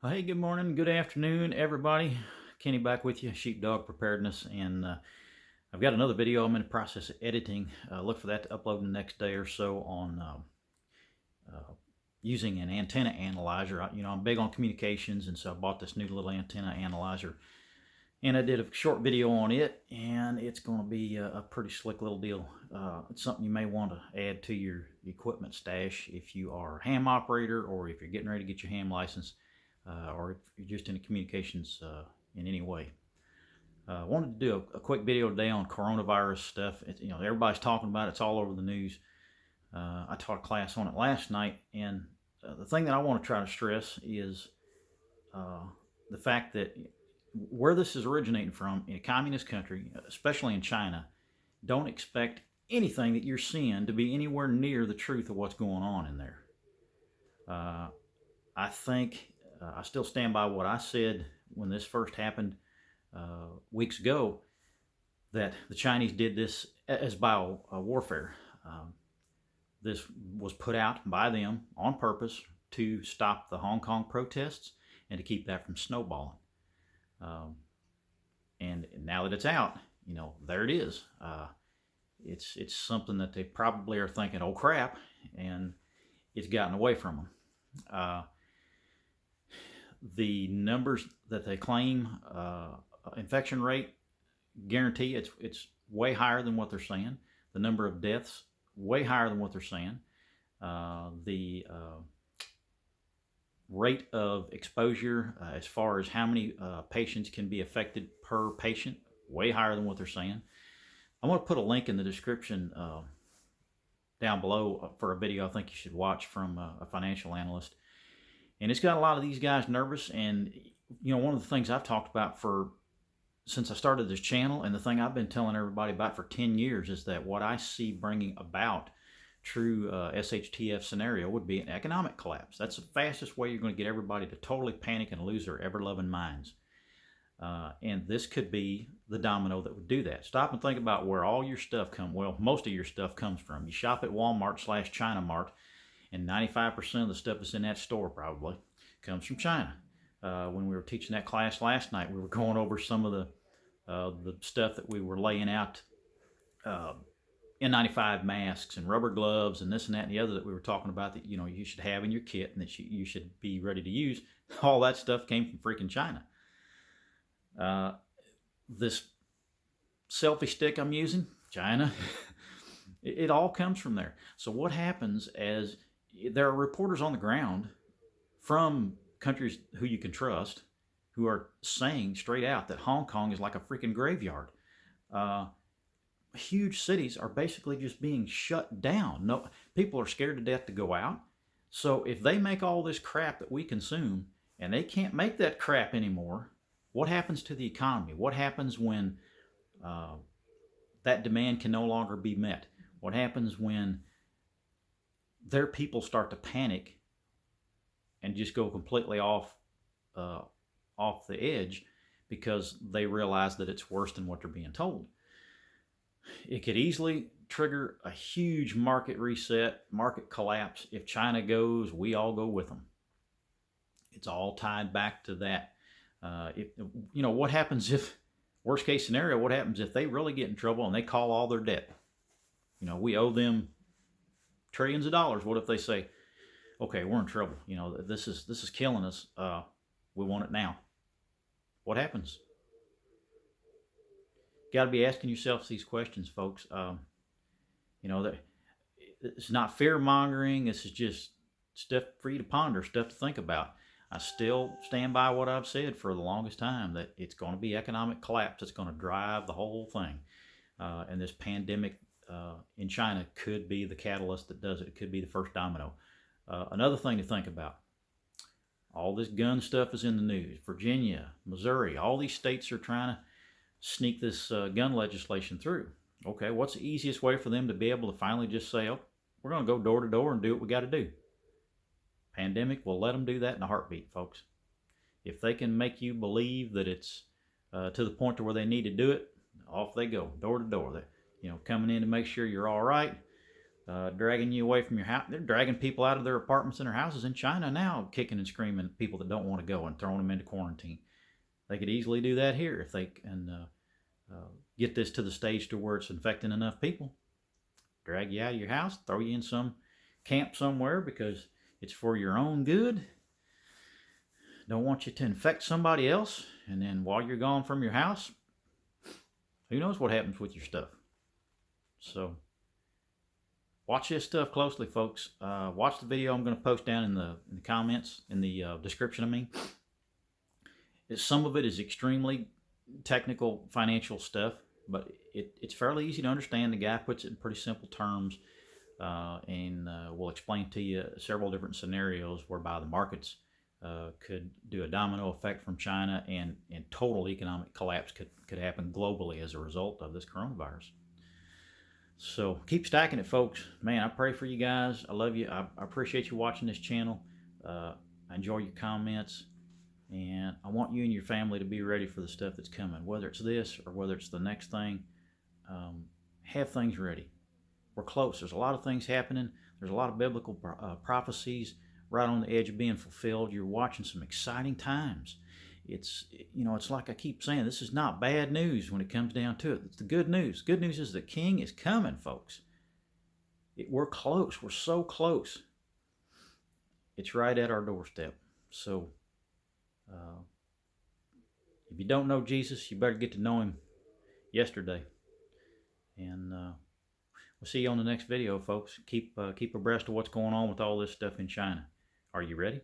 Hey, good morning, good afternoon, everybody. Kenny back with you, Sheepdog Preparedness, and I've got another video I'm in the process of editing. Look for that to upload in the next day or so on uh, using an antenna analyzer. I'm big on communications, and so I bought this new little antenna analyzer, and I did a short video on it, and it's going to be a pretty slick little deal. It's something you may want to add to your equipment stash if you are a ham operator or if you're getting ready to get your ham license. Or if you're just into communications in any way. I wanted to do a quick video today on coronavirus stuff. Everybody's talking about it. It's all over the news. I taught a class on it last night, and the thing that I want to try to stress is the fact that where this is originating from, in a communist country, especially in China, don't expect anything that you're seeing to be anywhere near the truth of what's going on in there. I think I still stand by what I said when this first happened weeks ago, that the Chinese did this as bio warfare. This was put out by them on purpose to stop the Hong Kong protests and to keep that from snowballing. And now that it's out, there it is. It's something that they probably are thinking, oh crap, and it's gotten away from them. The numbers that they claim, infection rate, guarantee it's way higher than what they're saying. The number of deaths, way higher than what they're saying. The rate of exposure, as far as how many patients can be affected per patient, way higher than what they're saying. I'm going to put a link in the description down below for a video I think you should watch from a financial analyst. And it's got a lot of these guys nervous. And, one of the things I've talked about since I started this channel, and the thing I've been telling everybody about for 10 years, is that what I see bringing about true SHTF scenario would be an economic collapse. That's the fastest way you're going to get everybody to totally panic and lose their ever-loving minds. And this could be the domino that would do that. Stop and think about where all your stuff most of your stuff comes from. You shop at Walmart/China Mart, and 95% of the stuff that's in that store probably comes from China. When we were teaching that class last night, we were going over some of the stuff that we were laying out, N95 masks and rubber gloves and this and that and the other that we were talking about that you should have in your kit and that you should be ready to use. All that stuff came from freaking China. This selfie stick I'm using, China. It all comes from there. So what happens as there are reporters on the ground from countries who you can trust who are saying straight out that Hong Kong is like a freaking graveyard. Huge cities are basically just being shut down. No, people are scared to death to go out. So if they make all this crap that we consume and they can't make that crap anymore, what happens to the economy? What happens when that demand can no longer be met? What happens when their people start to panic and just go completely off the edge because they realize that it's worse than what they're being told? It could easily trigger a huge market reset, market collapse. If China goes, we all go with them. It's all tied back to that. What happens if, worst case scenario, what happens if they really get in trouble and they call all their debt? We owe them trillions of dollars. What if they say, okay, we're in trouble. This is killing us. We want it now. What happens? Got to be asking yourselves these questions, folks. It's not fear mongering. This is just stuff for you to ponder, stuff to think about. I still stand by what I've said for the longest time, that it's going to be economic collapse. It's going to drive the whole thing. And this pandemic in China could be the catalyst that does it. It could be the first domino. Another thing to think about, all this gun stuff is in the news. Virginia, Missouri, all these states are trying to sneak this gun legislation through. Okay, what's the easiest way for them to be able to finally just say, oh, we're going to go door to door and do what we got to do? Pandemic will let them do that in a heartbeat, folks. If they can make you believe that it's to the point to where they need to do it, off they go, door to door. Coming in to make sure you're all right. dragging you away from your house. They're dragging people out of their apartments and their houses in China now, kicking and screaming at people that don't want to go and throwing them into quarantine. They could easily do that here if they can get this to the stage to where it's infecting enough people. Drag you out of your house, throw you in some camp somewhere because it's for your own good. Don't want you to infect somebody else, and then while you're gone from your house, who knows what happens with your stuff. So watch this stuff closely, folks. Watch the video I'm going to post down in the comments, in the description, I mean. Some of it is extremely technical financial stuff, but it's fairly easy to understand. The guy puts it in pretty simple terms, and we'll explain to you several different scenarios whereby the markets could do a domino effect from China, and total economic collapse could happen globally as a result of this coronavirus. So keep stacking it, folks. Man, I pray for you guys. I love you. I appreciate you watching this channel. I enjoy your comments. And I want you and your family to be ready for the stuff that's coming, whether it's this or whether it's the next thing. Have things ready. We're close. There's a lot of things happening. There's a lot of biblical prophecies right on the edge of being fulfilled. You're watching some exciting times. It's like I keep saying, this is not bad news when it comes down to it. It's the good news. Good news is the King is coming, folks. We're close. We're so close. It's right at our doorstep. So if you don't know Jesus, you better get to know him yesterday. And we'll see you on the next video, folks. Keep abreast of what's going on with all this stuff in China. Are you ready?